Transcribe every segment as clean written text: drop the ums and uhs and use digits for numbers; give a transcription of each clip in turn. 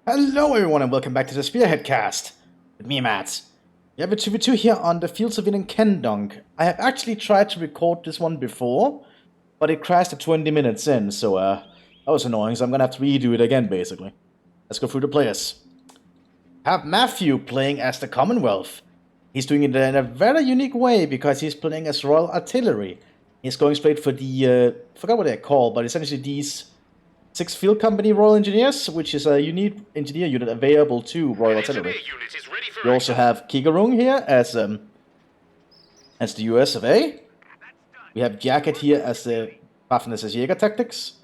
Hello everyone and welcome back to the Spearhead cast with me, Matt. We have a 2v2 here on the fields of Kendong. I have actually tried to record this one before, but it crashed at 20 minutes in, so that was annoying, so I'm gonna have to redo it again, basically. Let's go through the players. Have Matthew playing as the Commonwealth. He's doing it in a very unique way because he's playing as Royal Artillery. He's going straight for the, forgot what they're called, but essentially these 6 Field Company Royal Engineers, which is a unique engineer unit available to Royal Artillery. We also have Kigarung here as the US of A. We have Jacket here as the Waffen-SS Jäger Tactics.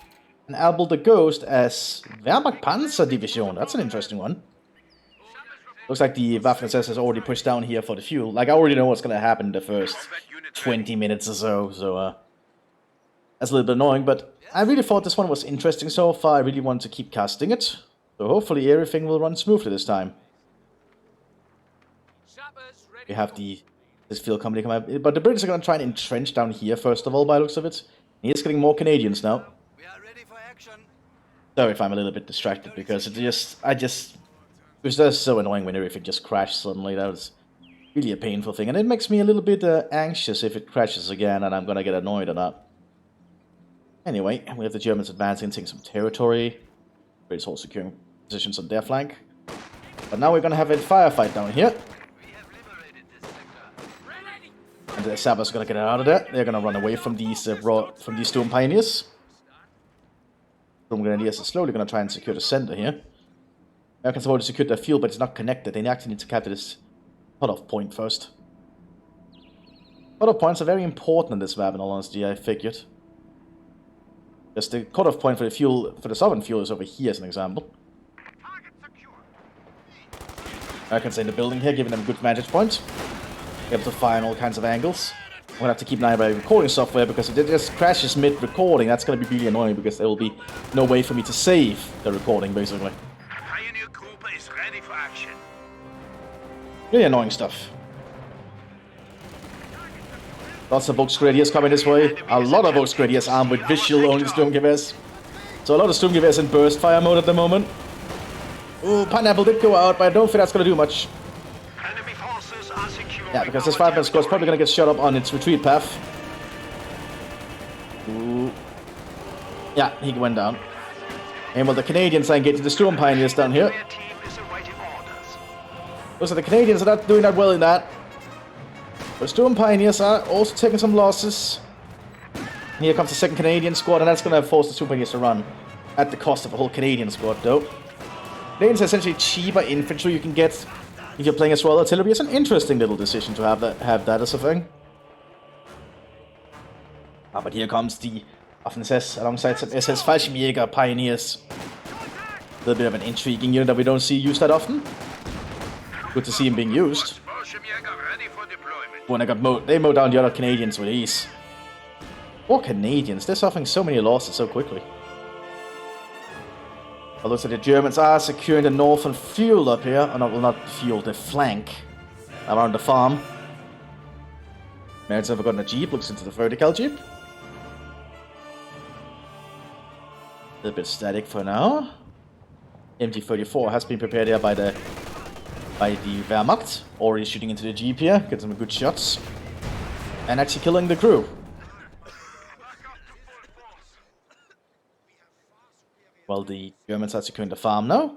And Albel the Ghost as Wehrmacht Panzer Division. That's an interesting one. Looks like the Waffen-SS has already pushed down here for the fuel. Like, I already know what's going to happen in the first 20 minutes or so, that's a little bit annoying, but I really thought this one was interesting so far. I really want to keep casting it. So hopefully everything will run smoothly this time. We have this field company come out, but the British are going to try and entrench down here first of all, by the looks of it. He is getting more Canadians now. Sorry if I'm a little bit distracted, because it was just so annoying when everything just crashed suddenly. That was really a painful thing, and it makes me a little bit anxious if it crashes again and I'm going to get annoyed or not. Anyway, we have the Germans advancing and taking some territory. British also securing positions on their flank. But now we're going to have a firefight down here. And the Sabres are going to get out of there. They're going to run away from these Storm Pioneers. Storm Grenadiers are slowly going to try and secure the center here. Americans have already secured their field, but it's not connected. They actually need to capture this cutoff point first. Cutoff points are very important in this map, in all honesty, I figured. Because the cutoff point for the fuel, for the southern fuel, is over here as an example. Americans are in the building here, giving them a good vantage point. Able to fire in all kinds of angles. I'm gonna have to keep an eye on my recording software, because if it just crashes mid-recording, that's gonna be really annoying, because there will be no way for me to save the recording, basically. Pioneer group is ready for action. Really annoying stuff. Lots of Volksgrenadiers coming this way. A lot of Volksgrenadiers armed with visual-only Sturmgewehrs. So a lot of Sturmgewehrs in burst fire mode at the moment. Ooh, Pineapple did go out, but I don't think that's going to do much. Enemy forces are secure. Yeah, because this 5-man squad is probably going to get shot up on its retreat path. Ooh. Yeah, he went down. And while the Canadians are engaging the Storm Pioneers down here. Looks like the Canadians are not doing that well in that. The Storm Pioneers are also taking some losses. Here comes the second Canadian squad, and that's going to force the Storm Pioneers to run. At the cost of a whole Canadian squad, though. Canadians are essentially cheaper infantry you can get if you're playing as Royal Artillery. It's an interesting little decision to have that as a thing. But here comes the Waffen-SS alongside some SS Fallschirmjäger Pioneers. A little bit of an intriguing unit that we don't see used that often. Good to see him being used. When they mowed down the other Canadians with ease. 4 Canadians, they're suffering so many losses so quickly. It looks like the Germans are securing the northern field up here. Oh, no, well, not field, the flank. Around the farm. Americans have gotten a jeep, looks into the vertical jeep. A little bit static for now. MG34 has been prepared here by the Wehrmacht, already shooting into the jeep here, get some good shots, and actually killing the crew. Well, the Germans are securing the farm now.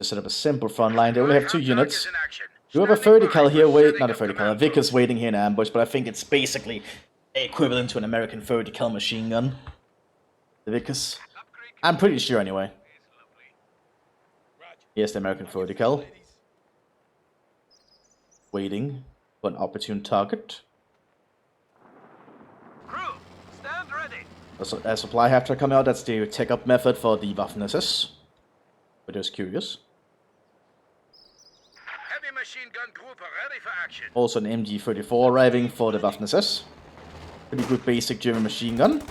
Just set up a simple front line. They only have 2 units. You have a vertical here, not a vertical, a Vickers waiting here in ambush, but I think it's basically equivalent to an American vertical machine gun. The Vickers. I'm pretty sure, anyway. Here's the American vertical. Waiting for an opportune target. Crew, stand ready. A supply hafter coming out. That's the tech-up method for the Waffen-SS. For those curious. Heavy machine gun group are ready for action. Also an MG34 arriving for the Waffen-SS. Pretty good basic German machine gun.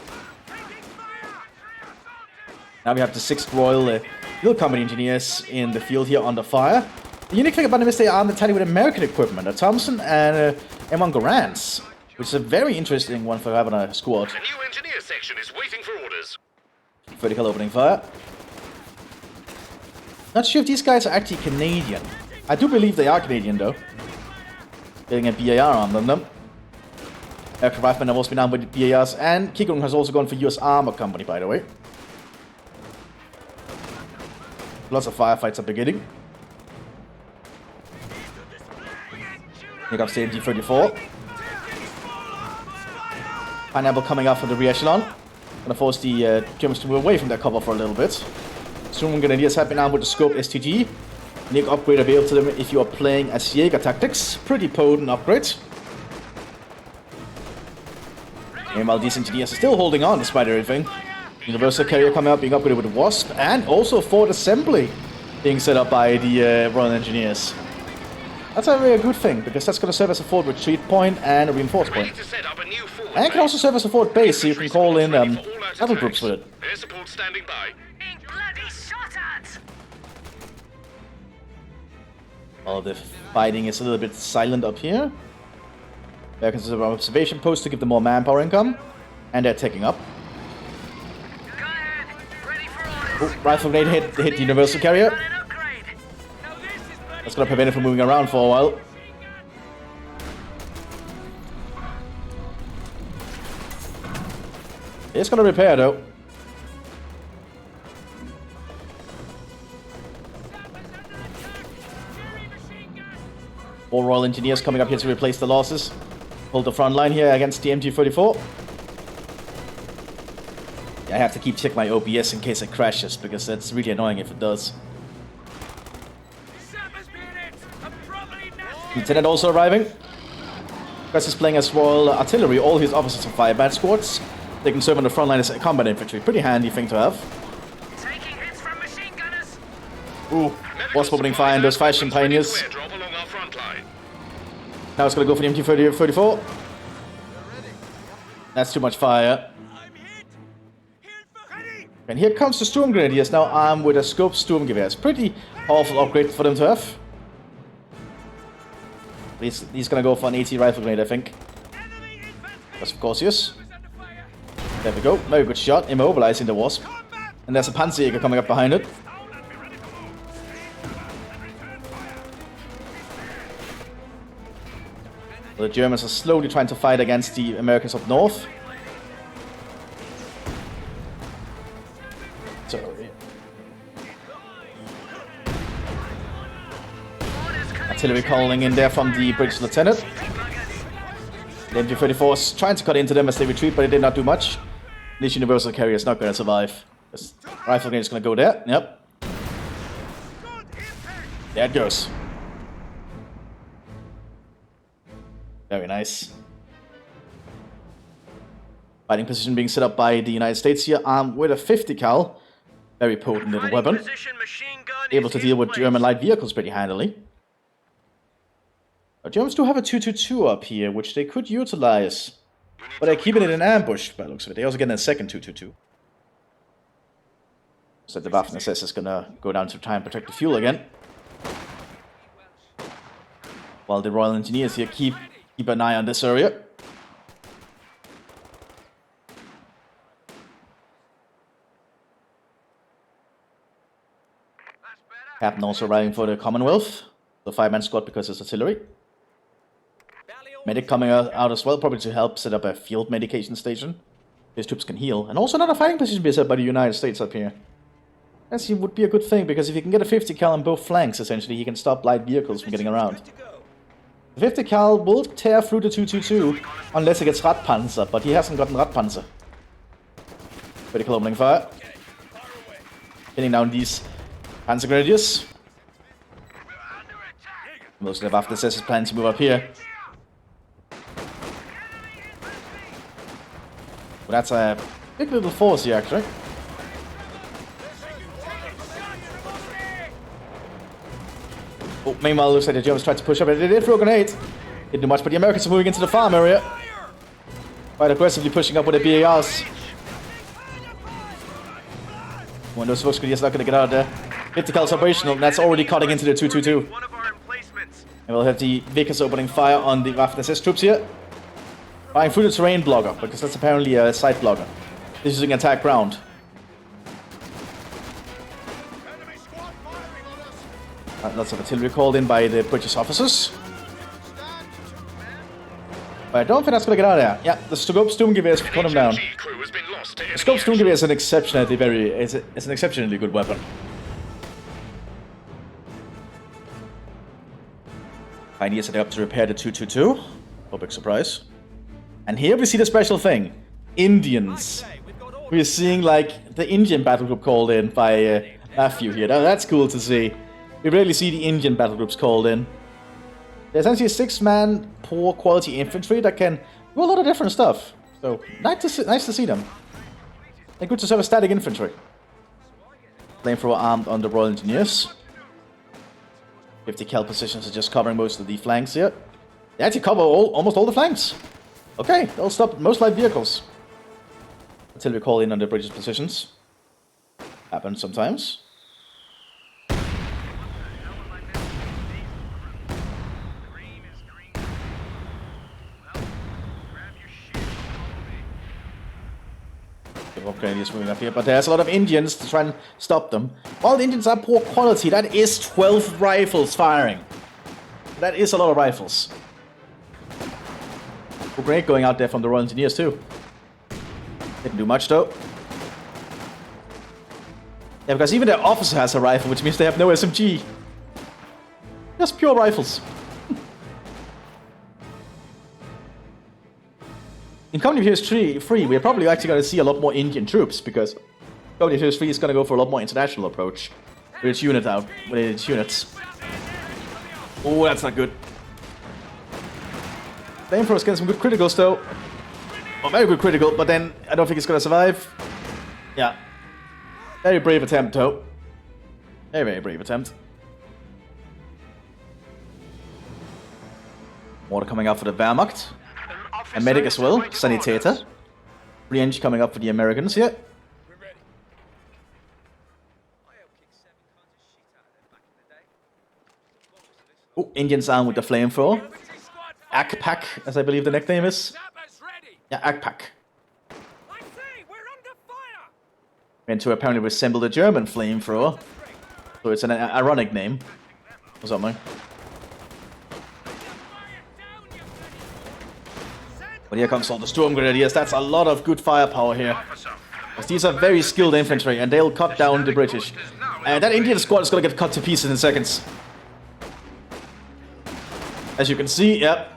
Now we have the 6th Royal Field Company Engineers in the field here under fire. The unique thing about them is they are entirely with American equipment. A Thompson and M1 Garands. which is a very interesting one for having a squad. A new engineer section is waiting for orders. Vertical opening fire. Not sure if these guys are actually Canadian. I do believe they are Canadian though. Getting a BAR on them. Aircraft Riflemen have also been armed with BARs, and Kigung has also gone for US Armor Company, by the way. Lots of firefights are beginning. Here comes the MG-34. Pineapple coming out from the rear echelon. Gonna force the Germans to move away from their cover for a little bit. Storm Grenadiers have been armed with the Scope STG. Unique upgrade available to them if you are playing as SEGA tactics. Pretty potent upgrade. Meanwhile, these engineers are still holding on despite everything. Universal Carrier coming up, being upgraded with Wasp, and also Fort Assembly being set up by the Royal Engineers. That's a very good thing, because that's going to serve as a forward retreat point and a reinforce point. And it can also serve as a forward base, so you can call in battle groups with it. Air support standing by. Bloody shot at! All the fighting is a little bit silent up here. Americans have an observation post to give them more manpower income, and they're taking up. Go ahead. Ready for orders. Oh, rifle grenade hit the Universal Carrier. Got an upgrade. That's gonna prevent it from moving around for a while. It's gonna repair though. All Royal Engineers coming up here to replace the losses. Hold the front line here against the MG-34. I have to keep checking my OBS in case it crashes, because that's really annoying if it does. Lieutenant also arriving. Chris is playing as Royal Artillery. All his officers are firebat squads. They can serve on the front line as combat infantry. Pretty handy thing to have. Taking hits from machine gunners. Ooh, Wasp opening fire on those Fashion Pioneers. Now it's gonna go for the MG-34. That's too much fire. And here comes the Storm Grenadiers, now armed with a Scope Storm Gewehr. Pretty powerful upgrade for them to have. He's gonna go for an AT rifle grenade, I think. Yes, of course, yes. There we go. Very good shot, immobilizing the Wasp. And there's a Panzerjäger coming up behind it. The Germans are slowly trying to fight against the Americans up north. So, artillery calling in there from the British lieutenant. The MG-34 is trying to cut into them as they retreat, but it did not do much. This Universal Carrier is not going to survive. This rifle grenade is going to go there. Yep. There it goes. Very nice. Fighting position being set up by the United States here, armed with a 50 cal. Very potent little weapon. Able to deal with German light vehicles pretty handily. The Germans do have a 222 up here, which they could utilize. But they're keeping it in ambush by the looks of it. They also get a second 222. So the Waffen-SS is gonna go down to try and protect the fuel again. While the Royal Engineers here keep an eye on this area. Captain also arriving for the Commonwealth. The 5-man squad because it's artillery. Medic coming out as well, probably to help set up a field medication station. His troops can heal. And also another fighting position being set by the United States up here. That would be a good thing, because if you can get a 50 cal on both flanks, essentially, he can stop light vehicles from getting around. The 50 cal will tear through the 222, unless he gets Radpanzer, but he hasn't gotten Radpanzer. Critical opening fire. Hitting down these Panzer Grenadiers. Most of the Waffen-SS is planning to move up here. Well, that's a big little force here, actually. Oh, meanwhile, it looks like the Germans tried to push up, and they did throw a grenade. Didn't do much, but the Americans are moving into the farm area. Quite aggressively pushing up with their BARs. One of those folks is not going to get out of there. 50 cal is operational, and that's already cutting into the 222. And we'll have the Vickers opening fire on the Waffen-SS troops here. Firing through the terrain blocker, because that's apparently a side blocker. This is using attack ground. Lots of artillery called in by the British officers. But I don't think that's gonna get out of there. Yeah, the scope Sturmgewehr is put him down. crew has been lost to The enemy scope action. Sturmgewehr is an exceptionally good weapon. Pioneer setting up to repair the 222. No big surprise. And here we see the special thing. Indians. We're seeing like the Indian battle group called in by Matthew here. Now, that's cool to see. We rarely see the Indian battle groups called in. There's essentially a 6-man, poor quality infantry that can do a lot of different stuff. So, nice to see them. And good to serve a static infantry. Flamethrower armed on the Royal Engineers. 50 cal positions are just covering most of the flanks here. They actually cover almost all the flanks. Okay, they'll stop most light vehicles. Until we call in on the British positions. Happens sometimes. Okay, he's moving up here, but there's a lot of Indians to try and stop them. While the Indians are poor quality, that is 12 rifles firing. That is a lot of rifles. Oh, great going out there from the Royal Engineers too. Didn't do much though. Yeah, because even their officer has a rifle, which means they have no SMG. Just pure rifles. In Company of Heroes 3, we're probably actually going to see a lot more Indian troops, because Company of Heroes 3 is going to go for a lot more international approach with its units. Oh, that's not good. Flamethrower's getting some good criticals though. Oh, very good critical, but then I don't think it's going to survive. Yeah. Very brave attempt though. Very, very brave attempt. Water coming out for the Wehrmacht. A medic as well, Sanitator. Range coming up for the Americans here. Oh, Indians armed with the flamethrower. Akpak, as I believe the nickname is. Yeah, Akpak. Meant to apparently resemble the German flamethrower. So it's an ironic name. Or something. But here comes all the Storm Grenadiers. That's a lot of good firepower here. Because these are very skilled infantry, and they'll cut down the British. And that Indian squad is going to get cut to pieces in seconds. As you can see, yep.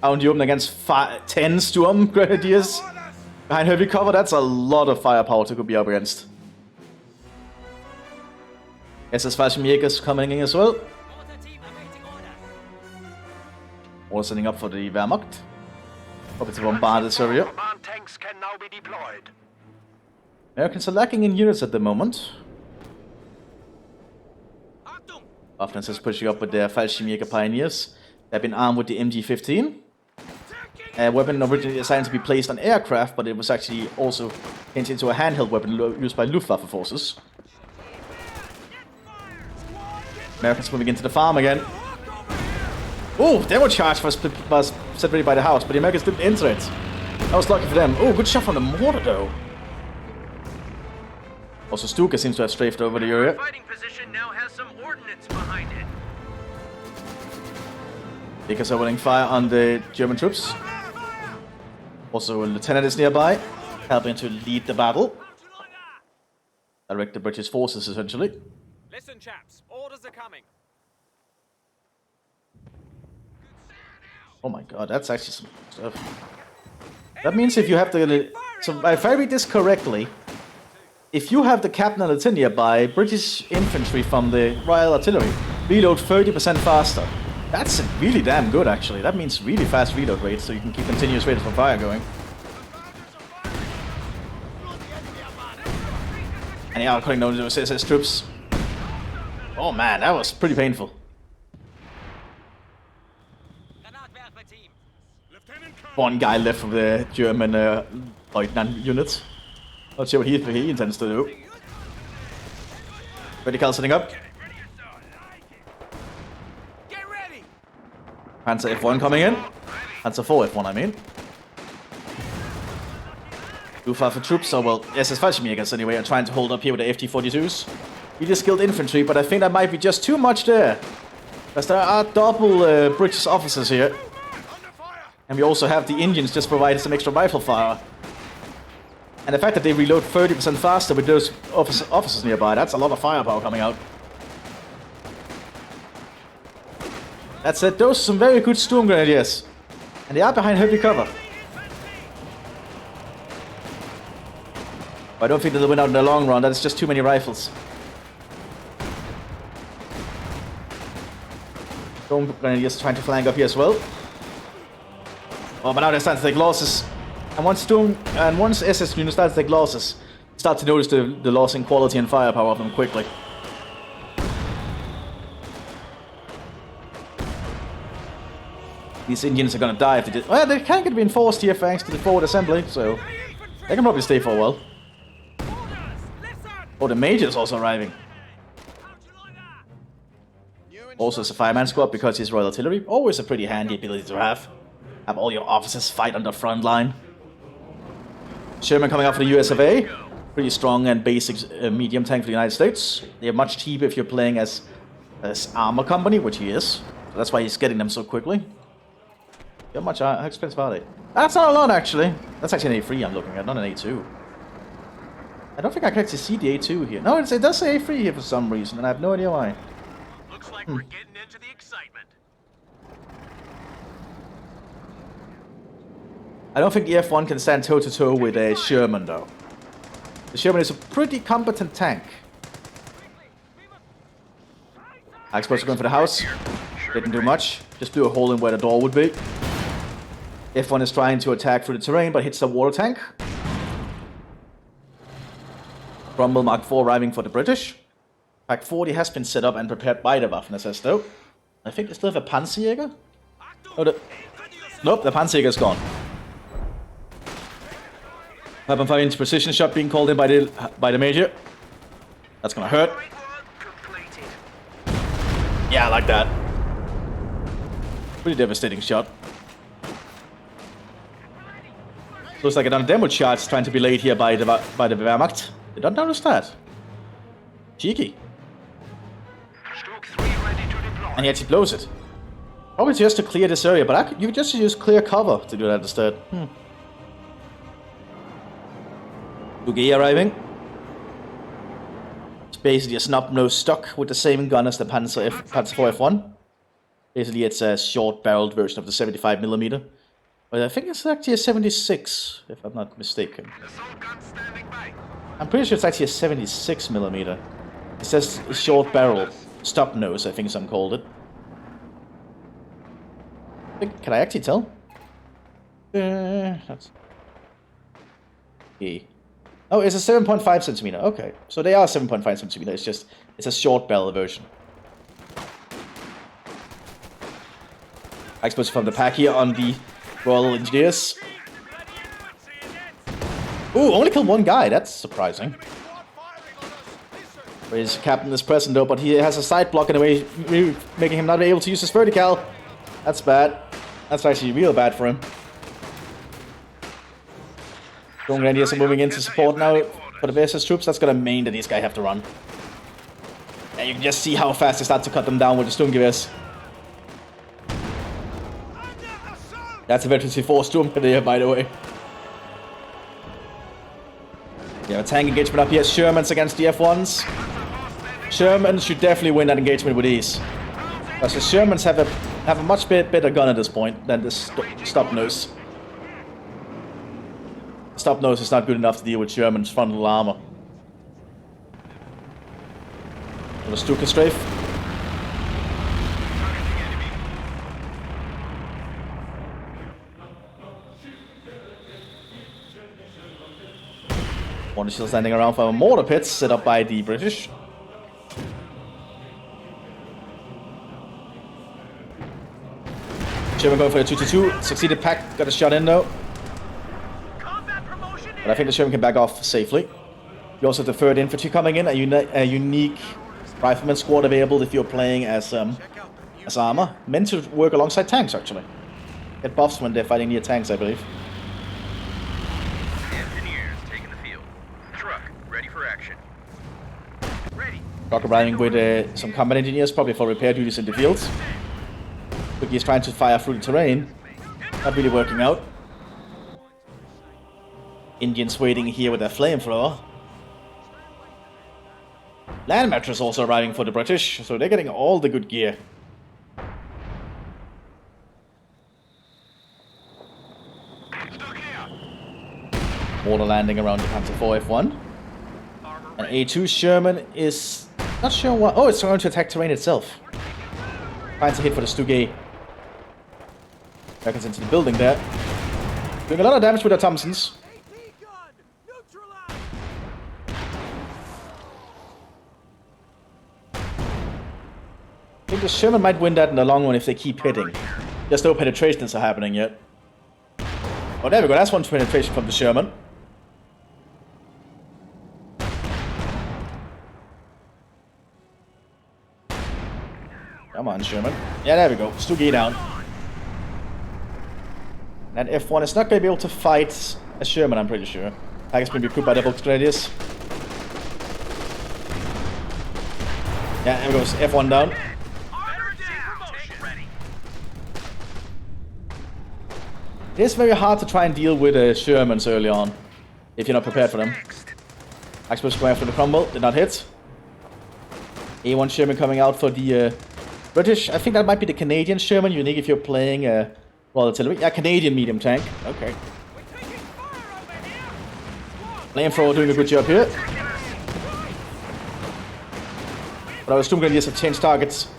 Out in the open against 10 Storm Grenadiers. Behind heavy cover, that's a lot of firepower to be up against. SS Fallschirmjägers coming in as well. All setting up for the Wehrmacht. Hope to bombard this area. Command tanks can now be deployed. Americans are lacking in units at the moment. Waffen is pushing up with their Fallschirmjäger Pioneers. They've been armed with the MG-15. A weapon originally assigned to be placed on aircraft, but it was actually also changed into a handheld weapon used by Luftwaffe forces. Americans moving into the farm again. Oh, demo charge was set ready by the house, but the Americans didn't enter it. That was lucky for them. Oh, good shot from the mortar though. Also, Stuka seems to have strafed over the area. Fighting position now has some ordnance behind it. Because opening fire on the German troops. Also, a lieutenant is nearby, helping to lead the battle. Direct the British forces, essentially. Listen, chaps, orders are coming. Oh my god, that's actually some stuff. That means if you have the... So, if I read this correctly, if you have the captain and lieutenant nearby, British infantry from the Royal Artillery reload 30% faster. That's really damn good, actually. That means really fast reload rates, so you can keep continuous rates of fire going. And yeah, cutting down those SS troops. Oh man, that was pretty painful. One guy left from the German Leutnant unit. Not sure what he intends to do. Radical setting up. Panzer F1 coming in. Panzer 4 F1, I mean. Too far for troops, so well, SS Fallschirmjägers anyway are trying to hold up here with the FT-42s. Really skilled infantry, but I think that might be just too much there. Because there are double British officers here. And we also have the Indians just providing some extra rifle fire. And the fact that they reload 30% faster with those officers nearby, that's a lot of firepower coming out. That said, those are some very good Sturm Grenadiers. And they are behind heavy cover. I don't think they'll win out in the long run, that's just too many rifles. Sturm Grenadiers trying to flank up here as well. Oh, but now they're starting to take losses. And once SS units start to take losses, start to notice the loss in quality and firepower of them quickly. These Indians are gonna die if they did. Well, they can't get reinforced here thanks to the forward assembly, so they can probably stay for a while. Oh, the Major is also arriving. Also, it's a fireman squad because he's Royal Artillery. Always a pretty handy ability to have. Have all your officers fight on the front line. Sherman coming out for the US of A. Pretty strong and basic medium tank for the United States. They're much cheaper if you're playing as armor company, which he is. So that's why he's getting them so quickly. How expensive are they? That's not a lot, actually. That's actually an A3 I'm looking at, not an A2. I don't think I can actually see the A2 here. No, it does say A3 here for some reason, and I have no idea why. Looks like we're getting into the excitement. I don't think the F1 can stand toe-to-toe with a Sherman, though. The Sherman is a pretty competent tank. I suppose we're going for the house. Didn't do much. Just blew a hole in where the door would be. F1 is trying to attack through the terrain, but hits the water tank. Rumble Mark IV arriving for the British. Pack 40 has been set up and prepared by the Waffen-SS, though. I think they still have a Panzerjäger? Oh, nope, the Panzerjäger's gone. Weapon fire into precision shot being called in by the Major. That's gonna hurt. Yeah, I like that. Pretty devastating shot. Looks like another demo charge trying to be laid here by the Wehrmacht. They don't notice that. Cheeky. And he actually blows it. Probably just to clear this area, but you could just use clear cover to do that instead. Bouguet arriving. It's basically a snub-nosed stock with the same gun as the Panzer IV F1. Basically, it's a short-barreled version of the 75mm. But I think it's actually a 76, if I'm not mistaken. I'm pretty sure it's actually a 76mm. It says short barrel, stop nose, I think some called it. Can I actually tell? That's... Okay. Oh, it's a 7.5 centimeter. Okay, so they are 7.5 centimeter. It's a short barrel version. I suppose from the pack here on the Royal Engineers. Ooh, only killed one guy. That's surprising. His captain is present though, but he has a side block in the way, making him not able to use his vertical. That's bad. That's actually real bad for him. Sturm Grenadiers are moving in to support now for the VSS troops. That's gonna mean that these guys have to run. And you can just see how fast they start to cut them down with the Sturmgewehrs. That's a veteran C4 Sturm Grenadier, by the way. Yeah, a tank engagement up here. Shermans against the F1s. Shermans should definitely win that engagement with ease. Because the Shermans have a much better gun at this point than the stop nose. Stop nose is not good enough to deal with Sherman's frontal armor. The Stuka strafe. One is still standing around for mortar pits set up by the British. Sherman going for the 2-2-2. Succeeded pack, got a shot in though. But I think the Sherman can back off safely. You also have the 3rd Infantry coming in, a unique rifleman squad available if you're playing as armor. Meant to work alongside tanks actually. Get buffs when they're fighting near tanks, I believe. for action. Ready. Rock arriving with some combat engineers, probably for repair duties in the fields. But he's trying to fire through the terrain. Not really working out. Indians waiting here with their flamethrower. Land mattress also arriving for the British, so they're getting all the good gear. Mortar landing around the Panzer IV F1. And A2 Sherman is not sure what. Oh, it's going to attack terrain itself. Finds a hit for the Stugay. Back into the building there. Doing a lot of damage with the Thompsons. I think the Sherman might win that in the long run if they keep hitting. Just no penetrations are happening yet. Oh, there we go. That's one penetration from the Sherman. Come on, Sherman. Yeah, there we go. Stugay down. And F1 is not going to be able to fight a Sherman, I'm pretty sure. Pack has been recruited by the Volksgrenadiers. Yeah, there goes F1 down. It is very hard to try and deal with Shermans early on, if you're not prepared for them. Axel square for the crumble, did not hit. A1 Sherman coming out for the British. I think that might be the Canadian Sherman, unique if you're playing Royal Artillery. Yeah, Canadian medium tank. Okay. Flamethrower doing a good job here. But our Storm Grenadiers have changed targets.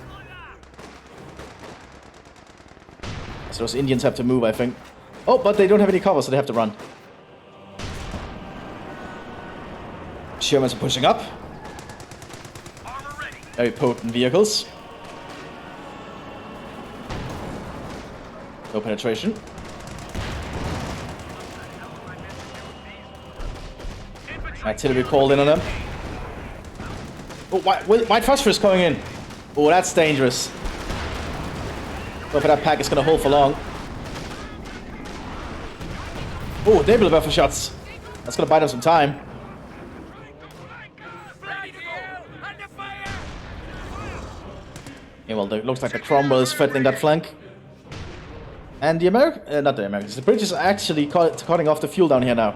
So those Indians have to move, I think. Oh, but they don't have any cover, so they have to run. Shermans are pushing up. Very potent vehicles. No penetration. Artillery called in on them. Oh, white phosphorus going in. Oh, that's dangerous. Whether that pack is going to hold for long. Oh, they will buffer shots. That's going to buy them some time. Yeah, well, it looks like the Cromwell is threatening that flank. And the not the Americans, the British are actually cutting off the fuel down here now.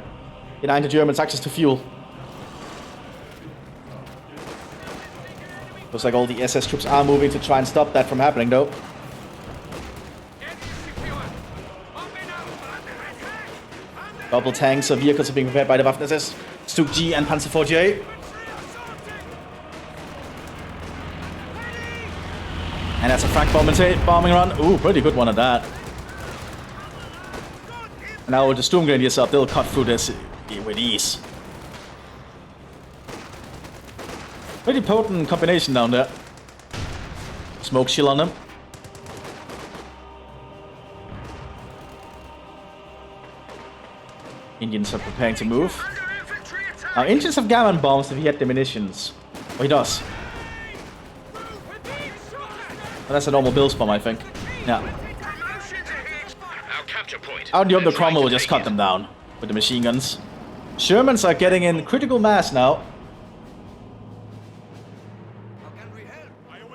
Denying the Germans access to fuel. Looks like all the SS troops are moving to try and stop that from happening, though. Double tanks or vehicles are being prepared by the Waffen-SS, Stug G and Panzer IV-J. And that's a frag bombing run. Ooh, pretty good one at that. And now with the Storm Grenadiers up, they'll cut through this with ease. Pretty potent combination down there. Smoke shield on them. Indians are preparing to move. Now, Indians have Gammon bombs if he had the munitions. Oh, he does. But that's a normal Bills bomb, I think. Yeah. Out the Cromwell will just cut them down with the machine guns. Shermans are getting in critical mass now.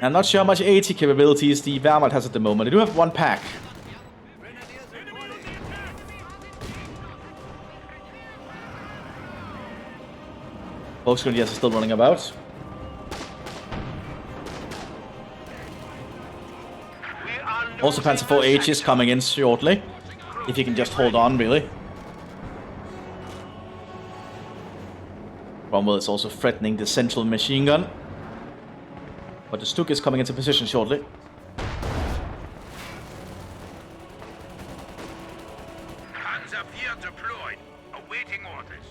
I'm not sure how much AT capabilities the Wehrmacht has at the moment. They do have one pack. Volksgrenadiers are still running about. Also, Panzer IV-H is coming in shortly. If you can just hold on, really. Cromwell is also threatening the central machine gun. But the Stug is coming into position shortly. Panzer IV deployed. Awaiting orders.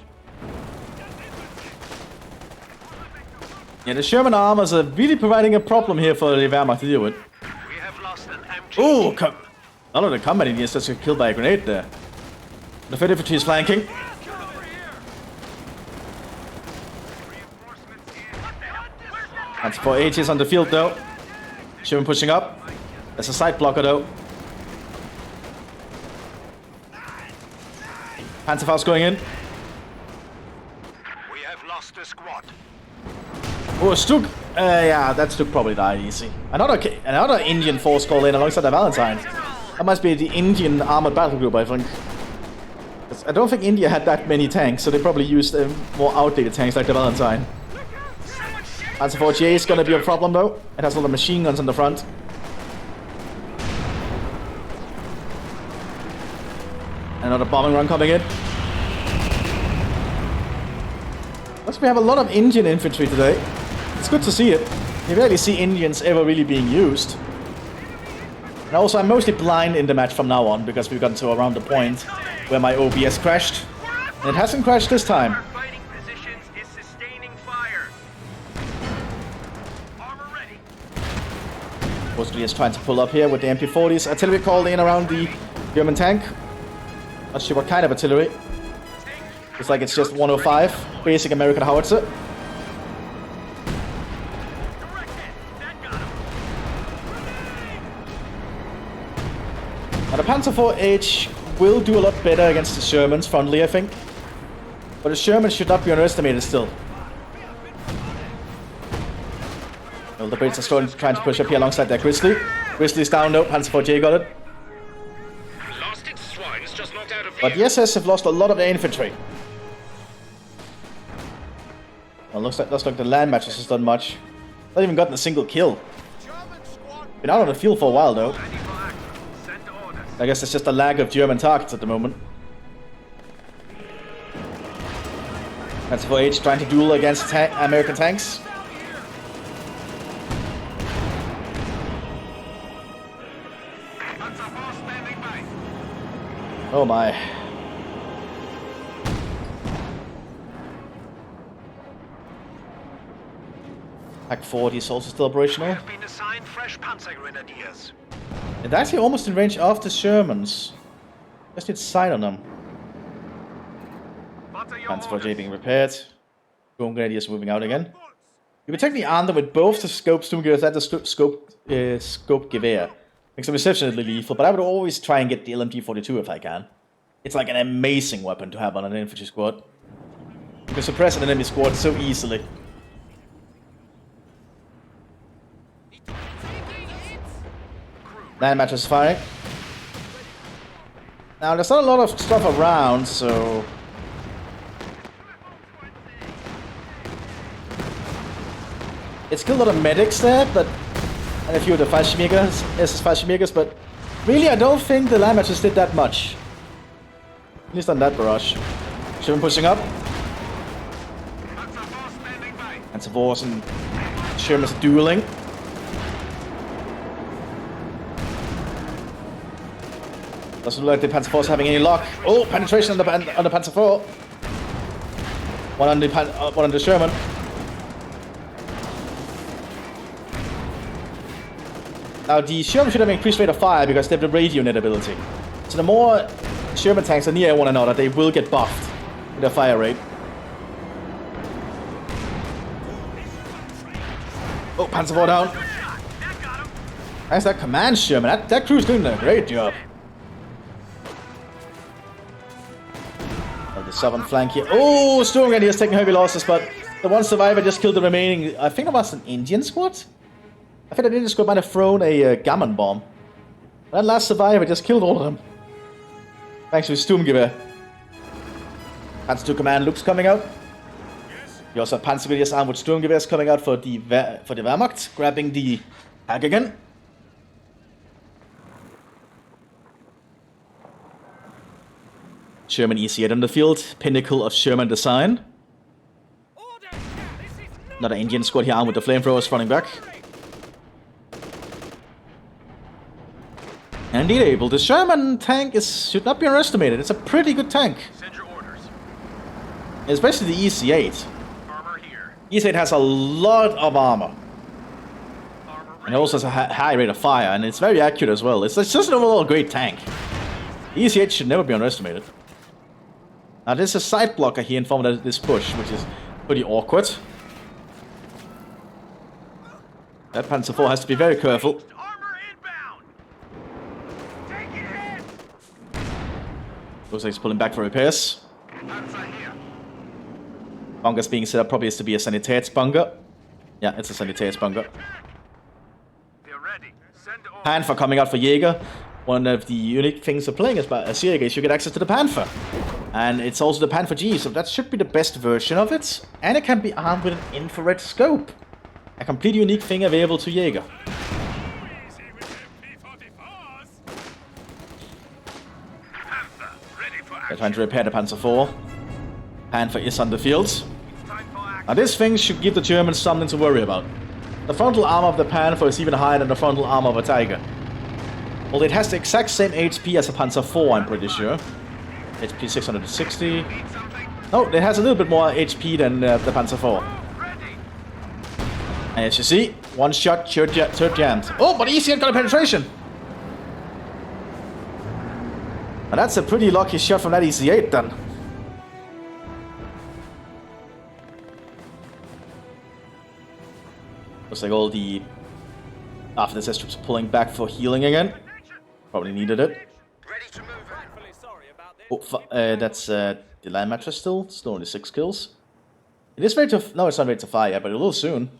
Yeah, the Sherman armors are really providing a problem here for the Wehrmacht to deal with. We have lost an MG. Ooh, none of the combat Indians just got killed by a grenade there. The Fed infantry is flanking. Panzer IV-H is on the field though. Sherman pushing up. There's a side blocker though. Panzerfaust going in. We have lost a squad. Oh, Stug. Yeah, that Stug probably died easy. Another Indian force called in alongside the Valentine. That must be the Indian armored battle group, I think. 'Cause I don't think India had that many tanks, so they probably used more outdated tanks like the Valentine. Panzer 48 is gonna be a problem though. It has a lot of machine guns on the front. Another bombing run coming in. Plus, we have a lot of Indian infantry today. It's good to see it. You rarely see Indians ever really being used. And also, I'm mostly blind in the match from now on because we've gotten to around the point where my OBS crashed. And it hasn't crashed this time. Our fighting positions is sustaining fire. Armor ready. Mostly is trying to pull up here with the MP40s. Artillery called in around the German tank. Not sure what kind of artillery. Looks like it's just 105. Basic American howitzer. Now the Panzer IV-H will do a lot better against the Shermans frontally, I think. But the Shermans should not be underestimated still. Well, the Brits are trying to push up here alongside their Grizzly. Grizzly's down though, Panzer IV-J got it. Lost its swines, just knocked out of But the SS have lost a lot of their infantry. Well, looks like the land matches has done much. Not even gotten a single kill. Been out on the field for a while though. I guess it's just a lag of German targets at the moment. That's for H trying to duel against American tanks. Oh my. Pack 40 is also still operational. have been assigned fresh Panzer Grenadiers. It's actually almost in range of the Shermans. Just need sight on them. Panzer IV-J being repaired. Boom Grenadiers moving out again. You can technically arm them with both the scope Sturmgewehr and the scope Gewehr. Makes them exceptionally lethal, but I would always try and get the LMG-42 if I can. It's like an amazing weapon to have on an infantry squad. You can suppress an enemy squad so easily. Land match is firing. Now there's not a lot of stuff around, so it's still a lot of medics there, but and a few of the Fallschirmjägers, SS Fallschirmjägers, but really I don't think the land matches did that much. At least on that barrage. Sherman pushing up. Panzer IVs and Sherman's dueling. Doesn't look like the Panzer IV is having any luck. Oh, penetration on the Panzer IV. One on the Sherman. Now the Sherman should have increased rate of fire because they have the radio net ability. So the more Sherman tanks are near one another, they will get buffed in their fire rate. Oh, Panzer IV down. Nice that command Sherman. That crew's doing a great job. The southern flank here. Oh, Sturmgewehr is taking heavy losses, but the one survivor just killed the remaining. I think it was an Indian squad. I think the Indian squad might have thrown a gammon bomb. That last survivor just killed all of them. Thanks to his Sturmgewehr. Panzer II Command Luke's coming out. You also have Panzergrenadiers armed with Sturmgewehrs coming out for the Wehrmacht, grabbing the Hag again. Sherman EC8 on the field, pinnacle of Sherman design. Another Indian squad here armed with the flamethrowers running back. And indeed able. The Sherman tank should not be underestimated. It's a pretty good tank. Send your orders. Especially the EC8. Armor here. EC8 has a lot of armor. Armor And it also has a high rate of fire, and it's very accurate as well. It's just an overall great tank. The EC8 should never be underestimated. Now there's a side blocker here in form of this push, which is pretty awkward. That Panzer IV has to be very careful. Armor inbound. Take it in. Looks like he's pulling back for repairs. Panzer here. Bunkers being set up probably is to be a Sanitätsbunker. Yeah, it's a Sanitätsbunker. They're ready. Send orders. Panther coming out for Jaeger. One of the unique things of playing as Jaeger is you get access to the Panther. And it's also the Panther G, so that should be the best version of it. And it can be armed with an infrared scope. A completely unique thing available to Jaeger. They're trying to repair the Panzer IV. Panther is on the field. Now this thing should give the Germans something to worry about. The frontal armor of the Panther is even higher than the frontal armor of a Tiger. Well, it has the exact same HP as a Panzer IV, I'm pretty sure. HP 660. No, it has a little bit more HP than the Panzer IV. And as you see, one shot, third jammed. Oh, but easy got a penetration! Now that's a pretty lucky shot from that EC8 then. Looks like all the after the troops are pulling back for healing again. Probably needed it. Ready to move out. Rightfully sorry about this. Oh, that's the land mattress still. Still only 6 kills. It is ready to... No, it's not ready to fire yet, but it will soon.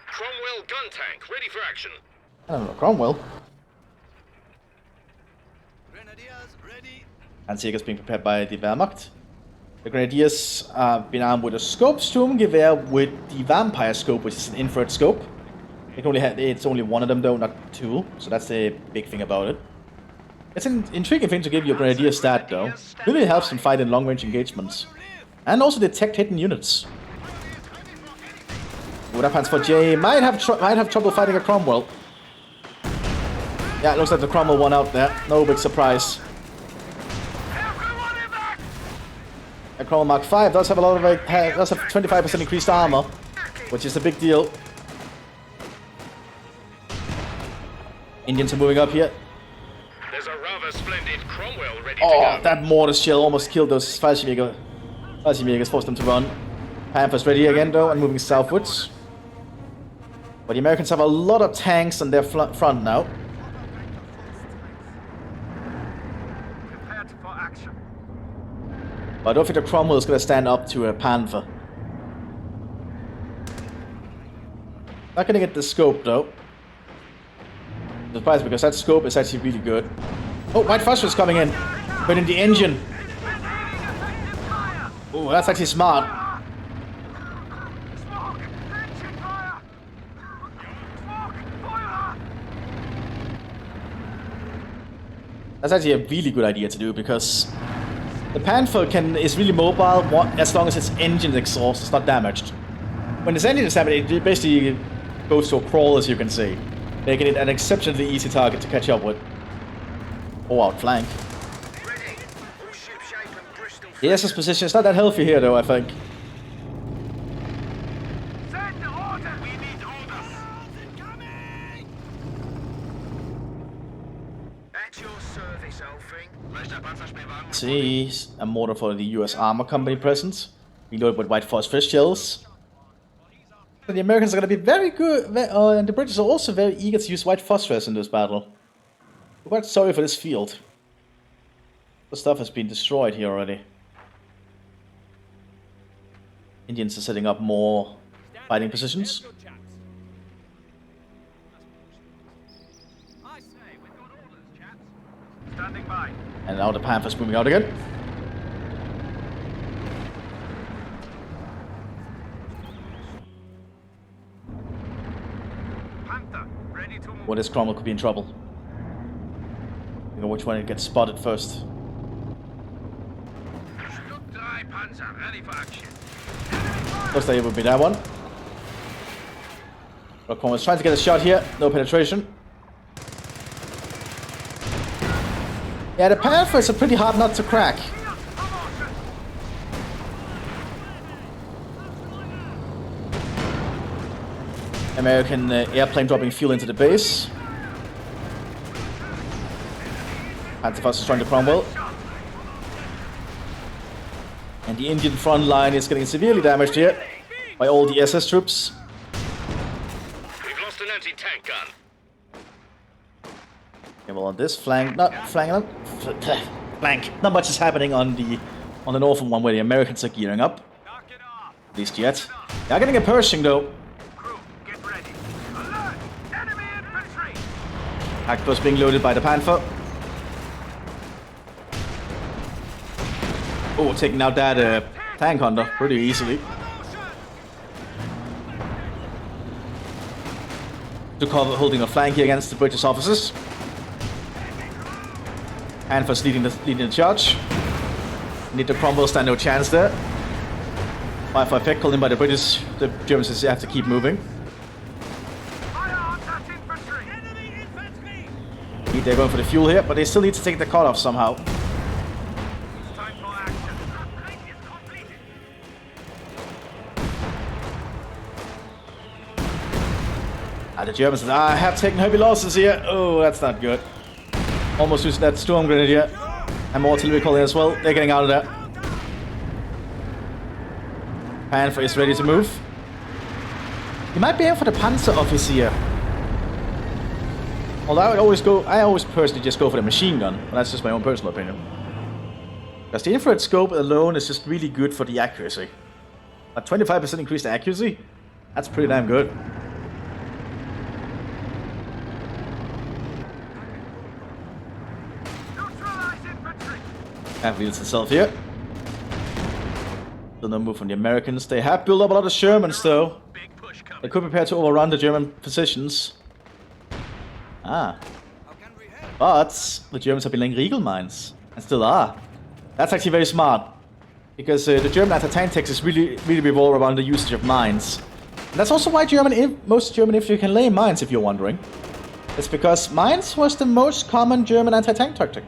Cromwell gun tank, ready for action. I don't know, Cromwell. Grenadiers ready. And Sega's being prepared by the Wehrmacht. The Grenadiers have been armed with a scope Sturmgewehr with the Vampire scope, which is an infrared scope. It's only one of them though, not 2, so that's the big thing about it. It's an intriguing thing to give your Grenadier stat though. Really helps them fight in long-range engagements. And also detect hidden units. That Panzer J might have trouble fighting a Cromwell. Yeah, it looks like the Cromwell won out there. No big surprise. A Cromwell Mark V does have a lot of does have 25% increased armor, which is a big deal. Indians are moving up here. There's a rather splendid Cromwell ready to go. Oh, that mortar shell almost killed those Fallschirmjäger. Fallschirmjägers, forced them to run. Panther's ready again though and moving southwards. But the Americans have a lot of tanks on their front now. Prepared for action. But I don't think the Cromwell is going to stand up to a Panther. Not going to get the scope though. Surprised because that scope is actually really good. Oh, white phosphorus coming in. Put in the engine. Oh, that's actually smart. Smoke! Engine fire! Smoke! Boiler! That's actually a really good idea to do because the Panther is really mobile as long as its engine exhaust is not damaged. When its engine is damaged, it basically goes to a crawl, as you can see, making it an exceptionally easy target to catch up with. Or outflank. Ready! All ship shape and Bristol. Yes, his position is not that healthy here though, I think. Send order! We need orders! Incoming! At your service, Elfing. See, a mortar for the US Armor Company present. Reloaded with white phosphorus shells. So the Americans are going to be very good, and the British are also very eager to use white phosphorus in this battle. We're quite sorry for this field. The stuff has been destroyed here already. Indians are setting up more fighting positions. Good chaps. I say, we've got orders, chaps. Standing by. And now the Panther's moving out again. Panther, ready to move. Well, this Cromwell could be in trouble. You know which one gets spotted first. Look dry, Panzer, ready for action. Looks like it would be that one. But Cromwell's trying to get a shot here. No penetration. Yeah, the Panther is a pretty hard nut to crack. American airplane dropping fuel into the base. Panther is trying to Cromwell. And the Indian front line is getting severely damaged here by all the SS troops. We've lost an anti-tank gun. Okay, well on this flank, flank, not much is happening on the northern one where the Americans are gearing up. Knock it At least yet. They are getting a Pershing though. Crew, get ready. Alert! Enemy infantry! Actors being loaded by the Panther. Oh, taking out that tank hunter pretty easily. To cover holding a flank here against the British officers. Panther's leading the charge. Need to crumble, stand no chance there. 5-5 pick called in by the British. The Germans just have to keep moving. Fire on that infantry! Enemy infantry! They're going for the fuel here, but they still need to take the cut off somehow. It's time for action. Upgrade is completed. The Germans have taken heavy losses here. Oh, that's not good. Almost used that storm grenade here. And more artillery calling as well. They're getting out of there. Panther is ready to move. He might be in for the Panzer officer. Although I always personally just go for the machine gun. But that's just my own personal opinion. Because the infrared scope alone is just really good for the accuracy. A 25% increased accuracy? That's pretty damn good. Neutralize infantry! Panther leads itself here. Still no move from the Americans. They have built up a lot of Shermans though. Big push coming. They could prepare to overrun the German positions. But the Germans have been laying Regal mines. And still are. That's actually very smart. Because the German anti-tank tactics really revolve around the usage of mines. And that's also why most German infantry can lay mines, if you're wondering. It's because mines was the most common German anti-tank tactic.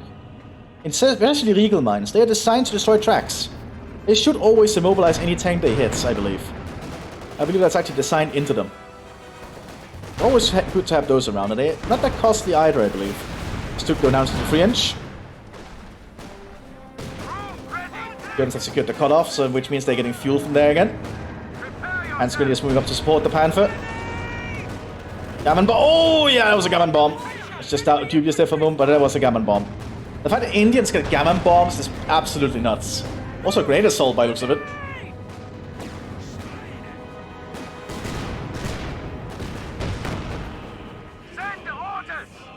Especially Regal mines. They are designed to destroy tracks. They should always immobilize any tank they hit, I believe. I believe that's actually designed into them. Always good to have those around, and they're not that costly either, I believe. Stuck go down to the 3-inch. Germans have secured the cutoff, so which means they're getting fuel from there again. And Skirmishes is moving up to support the Panther. Gammon bomb. Oh yeah, that was a gammon bomb. It's just dubious there for a moment, but that was a gammon bomb. The fact that Indians get gammon bombs is absolutely nuts. Also a great assault by the looks of it.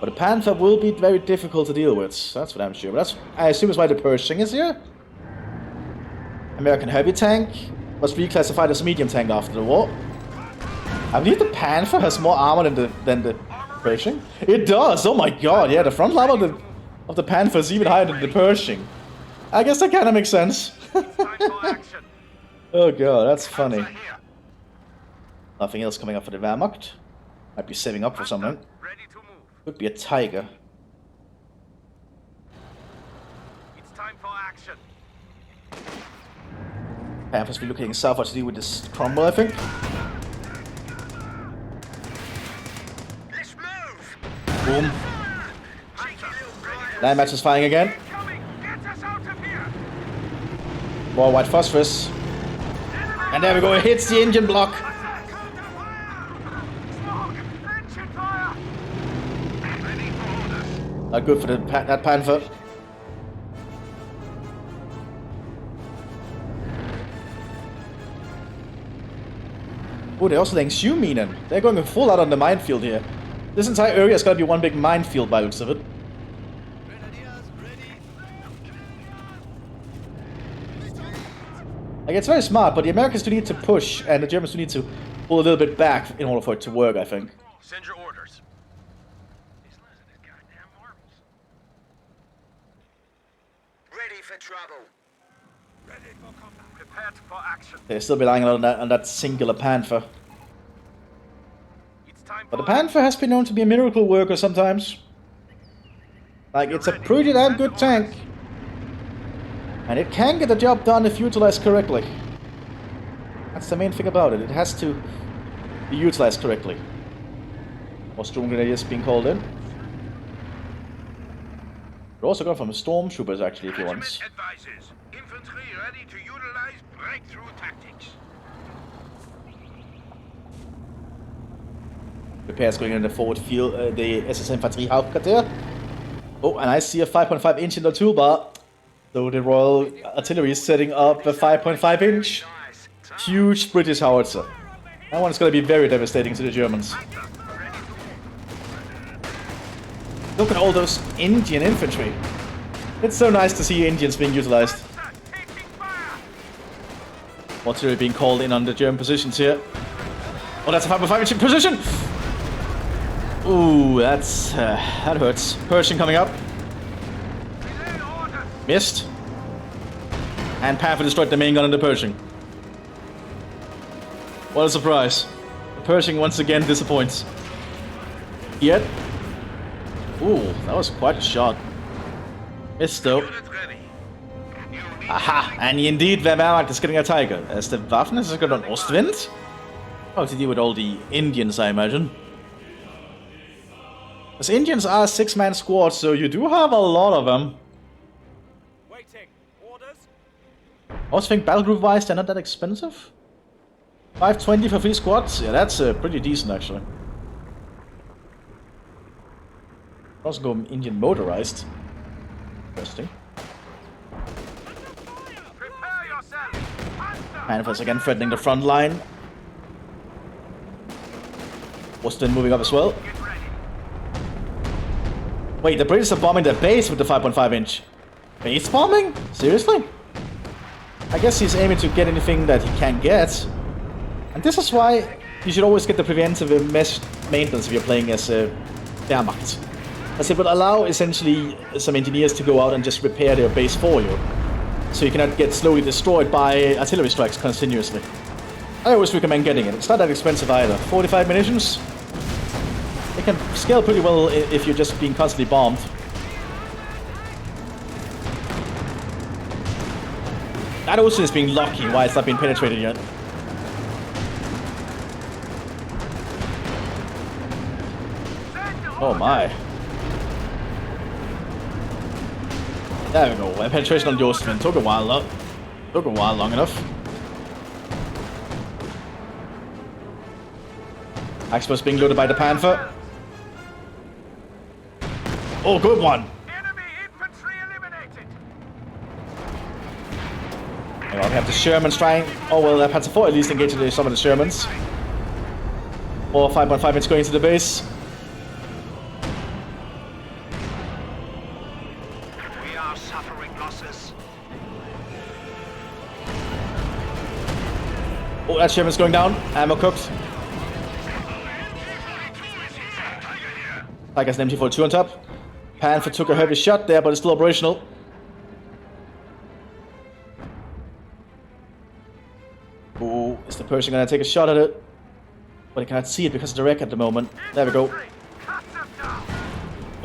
But the Panther will be very difficult to deal with. That's what I'm sure. But I assume is why the Pershing is here. American heavy tank was reclassified as a medium tank after the war. I believe the Panther has more armor than the Pershing. It does. Oh my god! Yeah, the front armor of the Panther is even higher than the Pershing. I guess that kind of makes sense. Oh god, that's funny. Nothing else coming up for the Wehrmacht. Might be saving up for something. Could be a Tiger. It's time for action. Panther's relocating south what to do with this crumble, I think. Let's move. Boom. Land match is firing again. Get us out of here. More white phosphorus. And there we go, it hits the engine block. Not good for that Panther. Oh, they're also laying Schuh-Minen. They're going full out on the minefield here. This entire area is going to be one big minefield by the looks of it. Like, it's very smart, but the Americans do need to push, and the Germans do need to pull a little bit back in order for it to work, I think. Send your orders. Ready for trouble. Ready for combat. Prepared for action. They're still relying on that singular Panther. But the Panther has been known to be a miracle worker sometimes. Like, it's a pretty damn good tank. And it can get the job done if utilized correctly. That's the main thing about it. It has to be utilized correctly. More storm grenadiers being called in. We're also going from stormtroopers actually, if you want. Advises. Infantry ready to utilize breakthrough tactics. Repairs going in the forward field, the SS Infantry Hauptquartier. Oh, and I see a 5.5 inch in the toolbar. So the Royal Artillery is setting up a 5.5 inch. huge British howitzer. That one's gonna be very devastating to the Germans. Look at all those Indian infantry. It's so nice to see Indians being utilized. Artillery being called in on the German positions here. Oh, that's a 5.5-inch position! Ooh, that hurts. Pershing coming up. Missed. And Panther destroyed the main gun on the Pershing. What a surprise. The Pershing once again disappoints. Yet. Ooh, that was quite a shot. Missed though. Aha! And indeed, Wehrmacht is getting a tiger. As the Waffen has got an Ostwind. Oh, to deal with all the Indians, I imagine. Because Indians are a 6-man squad, so you do have a lot of them. Waiting. Orders? I also think battle group wise, they're not that expensive. 520 for 3 squads? Yeah, that's pretty decent actually. Also go Indian motorized. Interesting. Panthers again threatening the front line. Western moving up as well. Wait, the British are bombing the base with the 5.5-inch. Base bombing? Seriously? I guess he's aiming to get anything that he can get. And this is why you should always get the preventive mesh maintenance if you're playing as Wehrmacht. As it will allow essentially some engineers to go out and just repair their base for you. So you cannot get slowly destroyed by artillery strikes continuously. I always recommend getting it. It's not that expensive either. 45 munitions. It can scale pretty well if you're just being constantly bombed. That ocean is being lucky, why it's not being penetrated yet. Oh my. There we go. And penetration on the Ostwind took a while though. Took a while long enough. Axepost being loaded by the Panther. Oh, good one. Enemy infantry eliminated. Hang on, we have the Shermans trying. Oh well, that Panzer IV at least engaging some of the Shermans. Or 5.5-inch going to the base. We are suffering losses. Oh, that Sherman's going down. Ammo cooked. Tiger's an MT-42 on top. Panther took a heavy shot there, but it's still operational. Oh, is the Pershing gonna take a shot at it? But he cannot see it because of the wreck at the moment. There we go.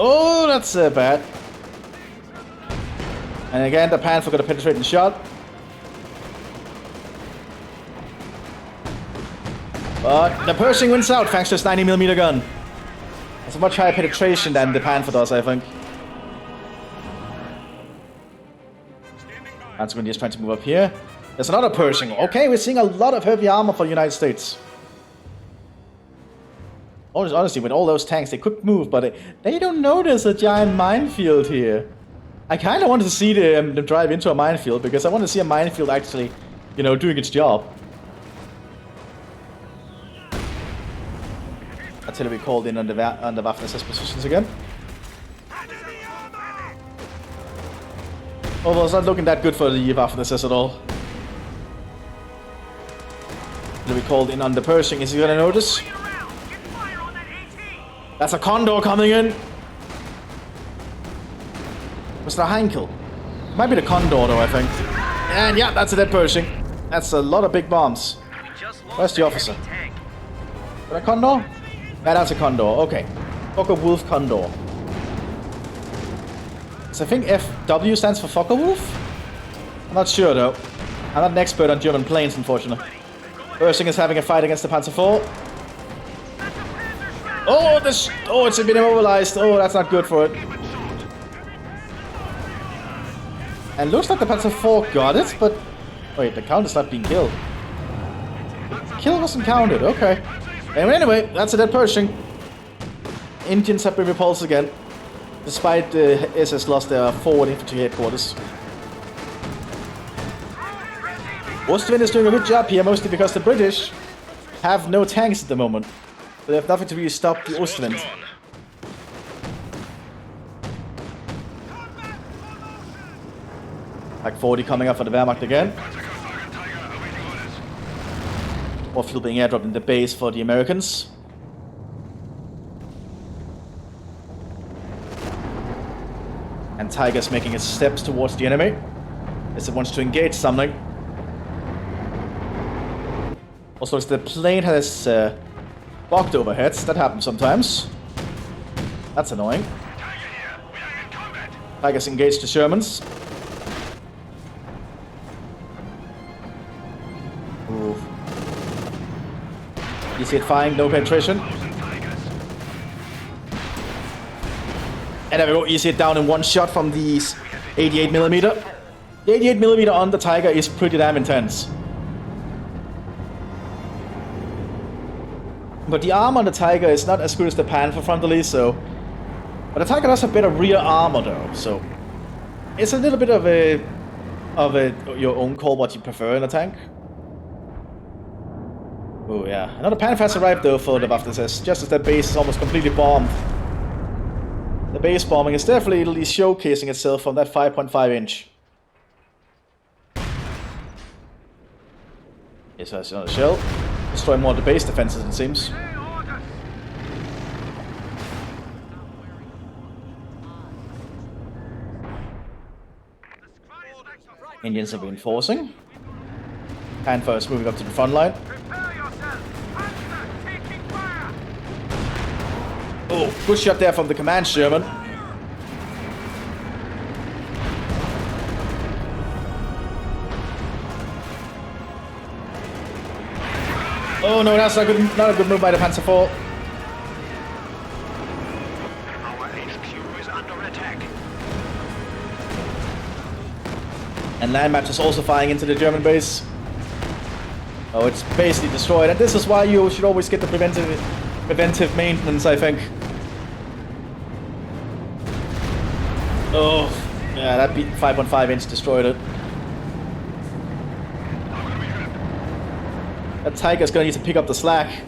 Oh, that's bad. And again, the Panther got a penetrating shot. But the Pershing wins out thanks to his 90mm gun. It's a much higher penetration than the Panther does, I think. Antigundy is trying to move up here. There's another Pershing. Okay, we're seeing a lot of heavy armor for the United States. Honestly, with all those tanks, they could move, but they don't know there's a giant minefield here. I kind of wanted to see them drive into a minefield, because I want to see a minefield actually, you know, doing its job. Artillery called in on the Waffen-SS positions again. Although it's not looking that good for the Waffen-SS at all. Artillery called in on the Pershing. Is he gonna notice? That's a Condor coming in. Was that a Heinkel? Might be the Condor though, I think. And yeah, that's a dead Pershing. That's a lot of big bombs. Where's the officer? Is that a Condor? Yeah, that's a Condor. Okay. Focke-Wulf Condor. So I think FW stands for Focke-Wulf? I'm not sure though. I'm not an expert on German planes, unfortunately. Pershing is having a fight against the Panzer IV. Oh, it's been immobilized. Oh, that's not good for it. And looks like the Panzer IV got it, but... Wait, the count is not being killed. The kill wasn't counted, okay. Anyway, that's a dead Pershing. Indians have been repulsed again. Despite the SS lost their forward infantry headquarters. Ostwind is doing a good job here, mostly because the British have no tanks at the moment. So they have nothing to really stop the Ostwind. Gone. Like 40 coming up for the Wehrmacht again. More fuel being airdropped in the base for the Americans. And Tiger's making its steps towards the enemy as it wants to engage something. Also, as the plane has bugged overheads, that happens sometimes. That's annoying. Tiger's engaged the Shermans. Ooh. You see it firing, no penetration. And there we go, you see it down in one shot from these 88mm. The 88mm on the Tiger is pretty damn intense. But the armor on the Tiger is not as good as the Panther frontally, so... But the Tiger does have better rear armor though, so... It's a little bit of a... your own call what you prefer in a tank. Oh yeah, another Panther has arrived though for the Mthis, just as that base is almost completely bombed. The base bombing is definitely showcasing itself from that 5.5 inch. Yes, that's another shell. Destroy more of the base defenses, it seems. Indians are reinforcing. Panther is moving up to the front line. Oh, good shot there from the command Sherman. Oh no, that's not a good move by the Panzer IV. Our HQ is under attack. And Landmacht is also firing into the German base. Oh, it's basically destroyed. And this is why you should always get the preventive maintenance, I think. Oh, yeah, that 5.5 inch destroyed it. That Tiger's gonna need to pick up the slack.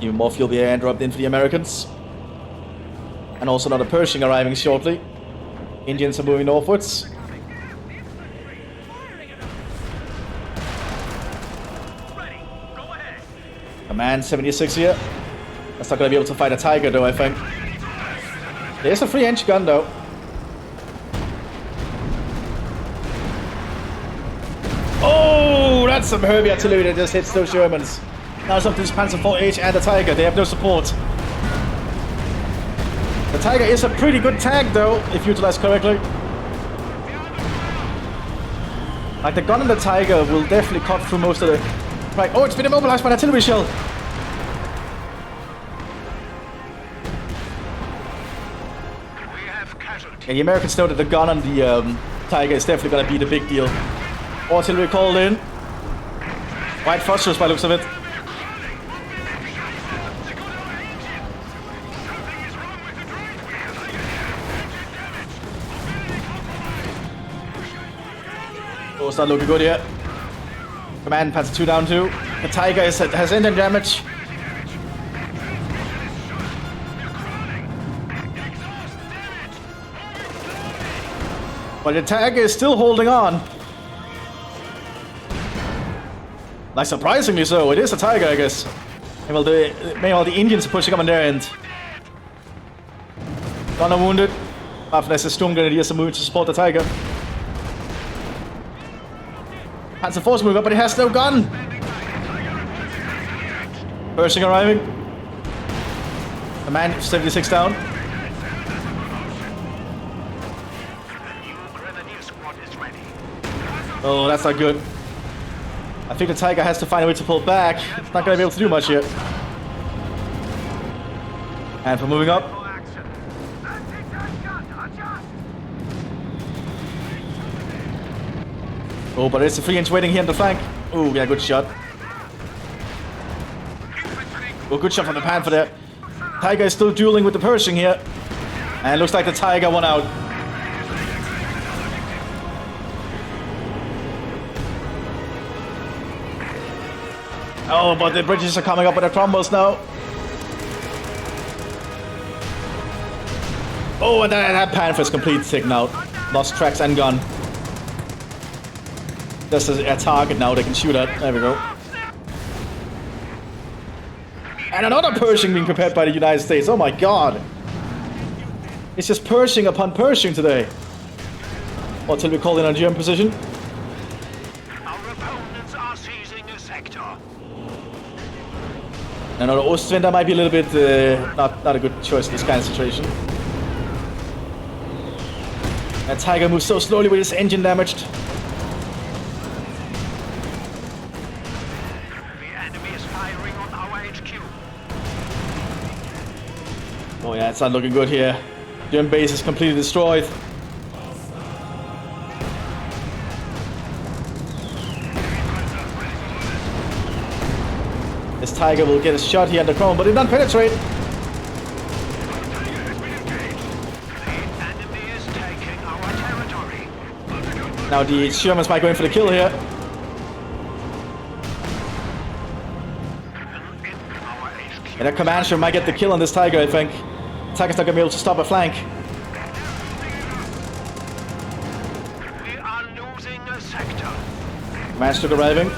Even more fuel being airdropped in for the Americans. And also another Pershing arriving shortly. Indians are moving northwards. Command 76 here. That's not gonna be able to fight a Tiger though, I think. There's a 3-inch gun though. Oh, that's some heavy artillery that just hits those Germans. Now it's up to this Panzer IV-H and the Tiger. They have no support. The Tiger is a pretty good tank though, if utilized correctly. Like the gun on the Tiger will definitely cut through most of the... Right, oh, it's been immobilized by an artillery shell. We have casualties. And the Americans know that the gun on the Tiger is definitely going to be the big deal. Artillery called in. White phosphorus by looks of it. Oh, it's not looking good yet. Command Panzer 2 down 2. The Tiger has engine damage. But the Tiger is still holding on. Like, surprisingly so. It is a Tiger, I guess. Meanwhile, the Indians are pushing up on their end. Gunner wounded. Mthis is Sturm Grenadiers are moving to support the Tiger. Panzer IV's moving up, but he has no gun. Pershing arriving. Command 76 down. Oh, that's not good. I think the Tiger has to find a way to pull back. It's not going to be able to do much yet. And for moving up. Oh, but it's a 3-inch waiting here on the flank. Oh, yeah, good shot. Oh, good shot from the Panther there. Tiger is still dueling with the Pershing here. And looks like the Tiger won out. Oh, but the British are coming up with their crumbles now. Oh, and that Panther's complete taken out. Lost tracks and gun. Just a target now they can shoot at. There we go. And another Pershing being prepared by the United States. Oh my god. It's just Pershing upon Pershing today. Or till we call in on German position. Our opponents are seizing a sector. Another Ostwind might be a little bit not a good choice in this kind of situation. That Tiger moves so slowly with his engine damaged. The enemy is firing on our HQ. Oh yeah, it's not looking good here. German base is completely destroyed. This Tiger will get a shot here under Chrome, but it doesn't penetrate. Now the Shermans might go in for the kill here. And a command Sherman might get the kill on this Tiger, I think. Tiger's not gonna be able to stop a flank. We are losing a sector. Command Stroke arriving.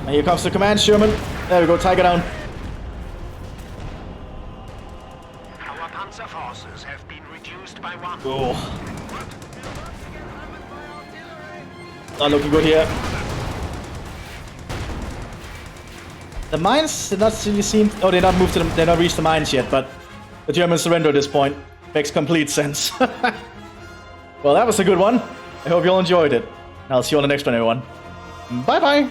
And here comes the command Sherman. There we go, Tiger down. Our panzer forces have been reduced by 1. Oh. Not looking good here. The mines did not really seem... Oh, they not moved to them. They not reached the mines yet, but the Germans surrender at this point. Makes complete sense. Well, that was a good one. I hope you all enjoyed it. I'll see you on the next one, everyone. Bye-bye!